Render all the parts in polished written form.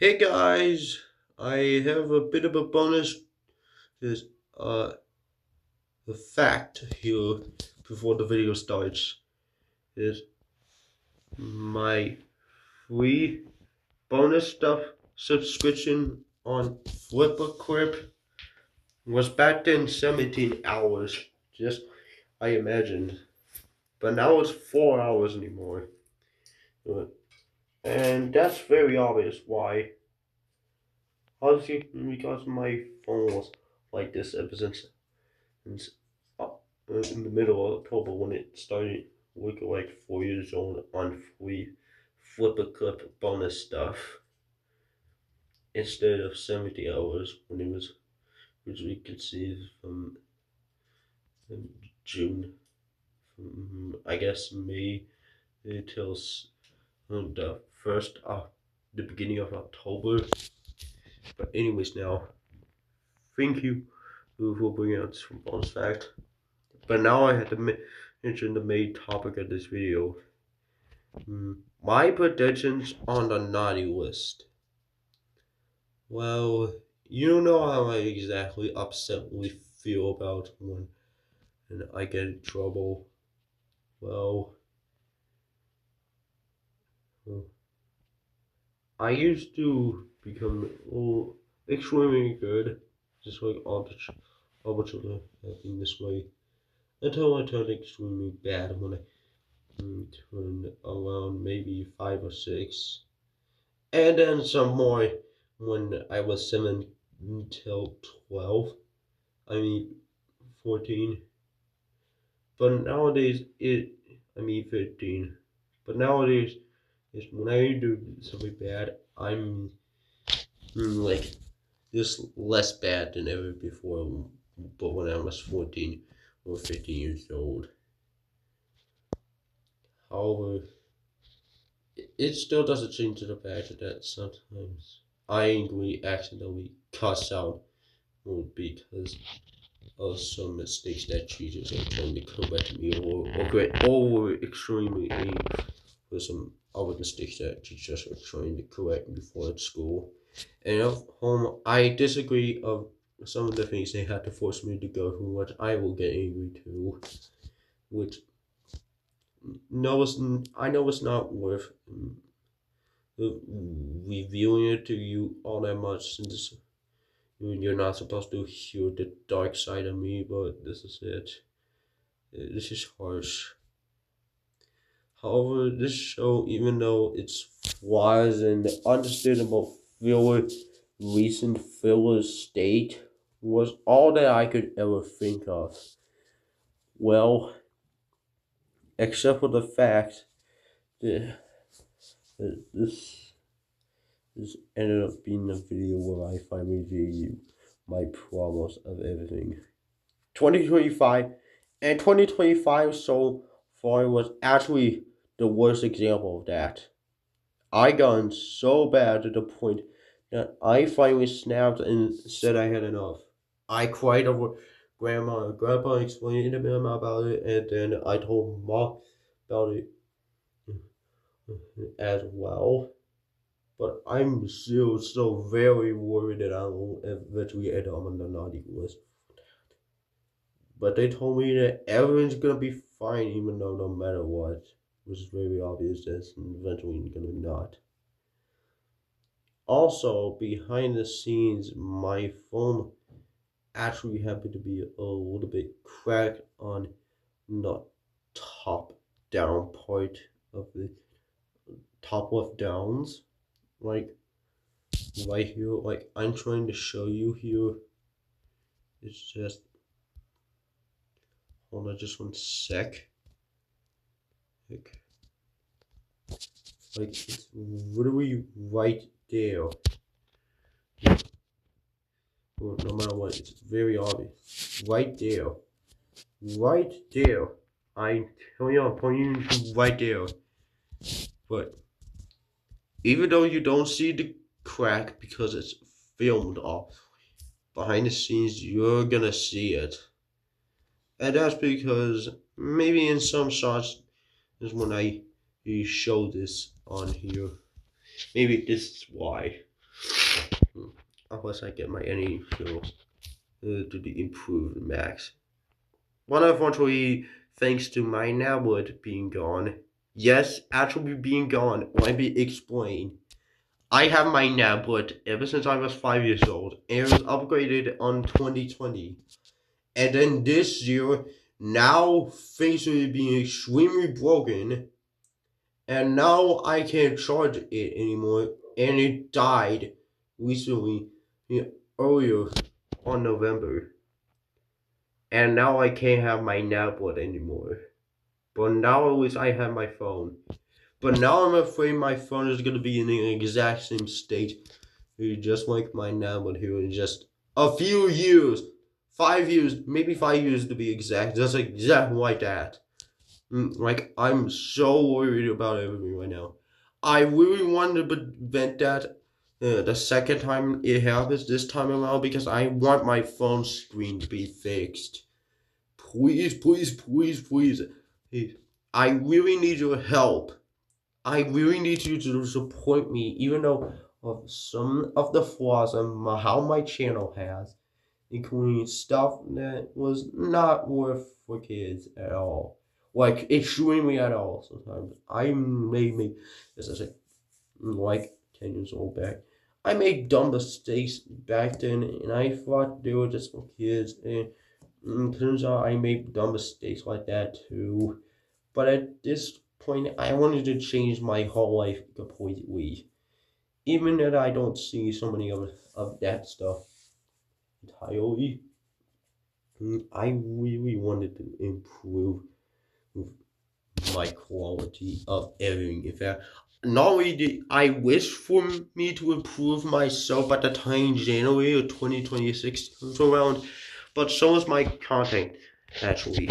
Hey guys, I have a bit of a bonus. Is the fact here before the video starts is my free bonus stuff subscription on Flippercrip was back then 17 hours. Just I imagined, but now it's 4 hours anymore, and that's very obvious why. Honestly, because my phone was like this ever since uh, in the middle of October when it started working like 4 years old on free Flipper Clip bonus stuff instead of 70 hours when it was originally conceived from June, from I guess May until the first the beginning of October. But anyways, now thank you for bringing out this bonus fact. But now I had to mention the main topic of this video. My predictions on the naughty list. Well, you know how I exactly upsetly feel about when I get in trouble. Well, I used to become extremely good, just like all the children have been this way, until I turned extremely bad when I turned around maybe 5 or 6. And then some more when I was 7 until 12. I mean 14. But nowadays I mean 15. But nowadays when I do something bad, I'm like just less bad than ever before. But when I was 14 or 15 years old. However, it still doesn't change to the fact that sometimes I angry accidentally cuss out because of some mistakes that teachers are trying to correct me or get over extremely angry for some other mistakes that teachers are trying to correct me for at school. And at home, I disagree of some of the things they had to force me to go through, which I will get angry to, which I know it's not worth revealing it to you all that much since you're not supposed to hear the dark side of me, but this is it. This is harsh. However, this show, even though its flaws and understandable recent filler state, was all that I could ever think of. Well, except for the fact that this ended up being a video where I finally gave you my promise of everything. 2025 and 2025 so far was actually the worst example of that. I got so bad to the point that I finally snapped and said I had enough. I cried over grandma and grandpa explained to me about it, and then I told mom about it as well. But I'm still so very worried that I will eventually end up on the naughty list. But they told me that everyone's gonna be fine even though no matter what. Which is very obvious that's eventually gonna not. Also, behind the scenes, my phone actually happened to be a little bit cracked on the top down part of the top left downs. Like right here, like I'm trying to show you here. It's just hold on just one sec. Like it's literally right there. Well, no matter what, it's very obvious. Right there. Right there. I tell you, I'm pointing to right there. But even though you don't see the crack because it's filmed off behind the scenes, you're gonna see it. And that's because maybe in some shots is when I show this on here. Maybe this is why. unless I get my editing skills to the improved max. One unfortunately, thanks to my tablet being gone. Yes, actually being gone. Let me explain. I have my tablet ever since I was 5 years old, and it was upgraded on 2020. And then this year, now things are being extremely broken, and now I can't charge it anymore, and it died recently, earlier on November. And now I can't have my tablet anymore. But now at least I have my phone. But now I'm afraid my phone is going to be in the exact same state, just like my tablet here in just a few years. 5 years, maybe 5 years to be exact, just exactly like that. Like, I'm so worried about everything right now. I really wanted to prevent that the second time it happens this time around because I want my phone screen to be fixed. Please, please, please, please. I really need your help. I really need you to support me, even though of some of the flaws on how my channel has, including stuff that was not worth for kids at all. Like, extremely at all sometimes. I made, as I said, like 10 years old back. I made dumb mistakes back then, and I thought they were just for kids, and turns out I made dumb mistakes like that too. But at this point, I wanted to change my whole life completely. Even that I don't see so many of that stuff entirely, I really wanted to improve my quality of editing. In fact, not only did I wish for me to improve myself at the time January of 2026 comes around, but so is my content, actually.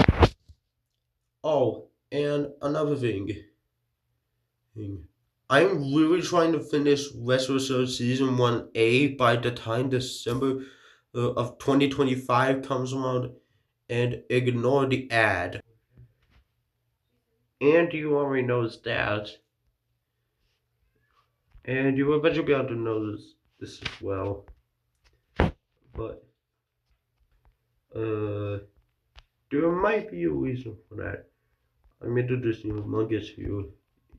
Oh, and another thing. I'm really trying to finish Westworld Season 1A by the time December of 2025 comes around, and ignore the ad. And you already knows that. And you will eventually be able to notice this as well. But, there might be a reason for that. I'm introducing Among Us here.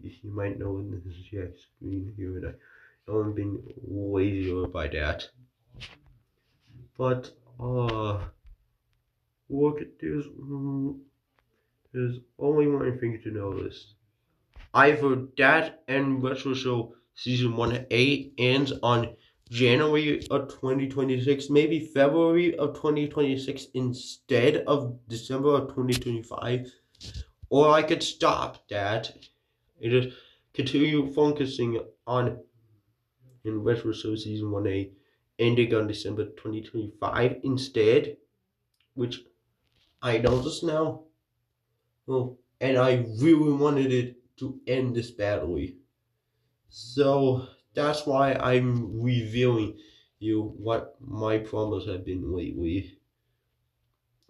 You might know in this exact screen here, and I haven't been lazier by that. But, look, there's only one thing to notice. Either that and Retro Show Season 1A ends on January of 2026, maybe February of 2026 instead of December of 2025. Or I could stop that and just continue focusing on in Retro Show Season 1A ending on December 2025 instead, which I notice now. Well, and I really wanted it to end this badly. So that's why I'm revealing you what my problems have been lately.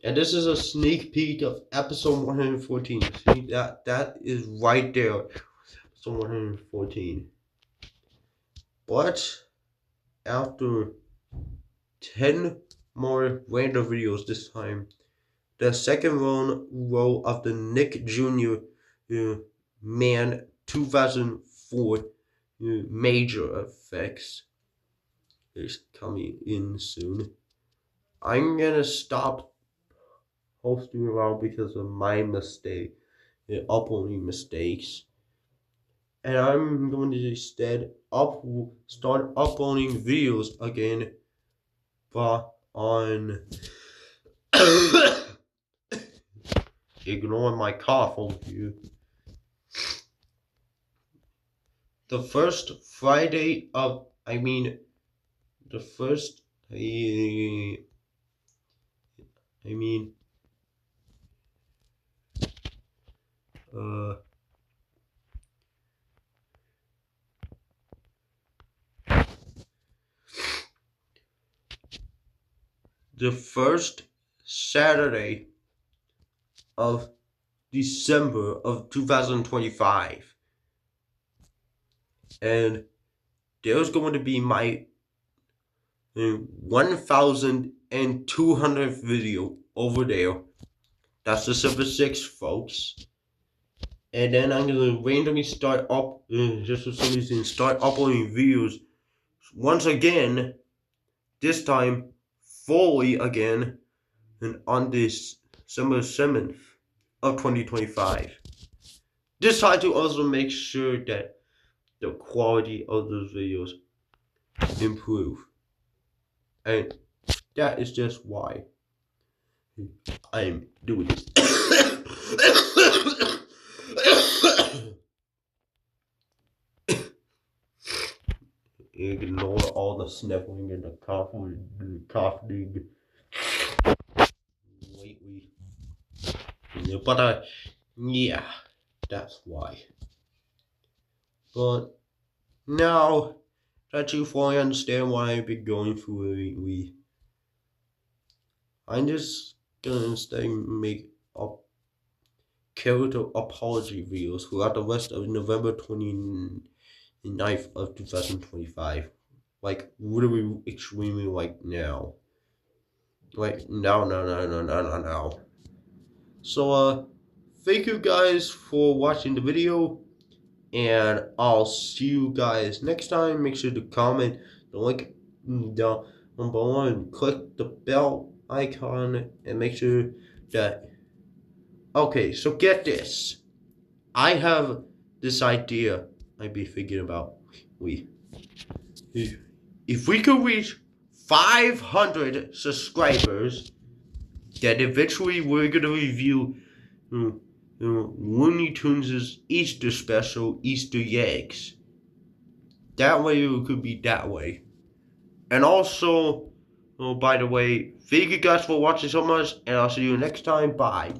And this is a sneak peek of episode 114. See, that is right there. Episode 114. But after 10 more random videos this time, the second row of the Nick Jr. Man 2004 major effects is coming in soon. I'm gonna stop hosting around because of my mistake, uploading mistakes, and I'm going to instead start uploading videos again, but on ignore my cough over here. The first Friday of, the first, the first Saturday of December of 2025. And there's going to be my 1,200th video over there. That's December 6th, folks. And then I'm gonna randomly start up, just for some reason, start uploading videos once again. This time, fully again, and on this December 7th of 2025. This time to also make sure that the quality of those videos improve. And that is just why I'm doing this. Ignore all the sniffling and the coughing lately. But yeah, that's why. But now that you fully understand why I've been going through lately, I'm just gonna make up character apology videos throughout the rest of November 29th of 2025. Like, literally extremely like now. Like, now. So, thank you guys for watching the video, and I'll see you guys next time. Make sure to comment the link down below and click the bell icon, and make sure that, okay, so get this. I have this idea I'd be thinking about. If we could reach 500 subscribers, then eventually we're gonna review Looney Tunes' Easter special, Easter eggs. That way it could be that way. And also, by the way, thank you guys for watching so much, and I'll see you next time. Bye.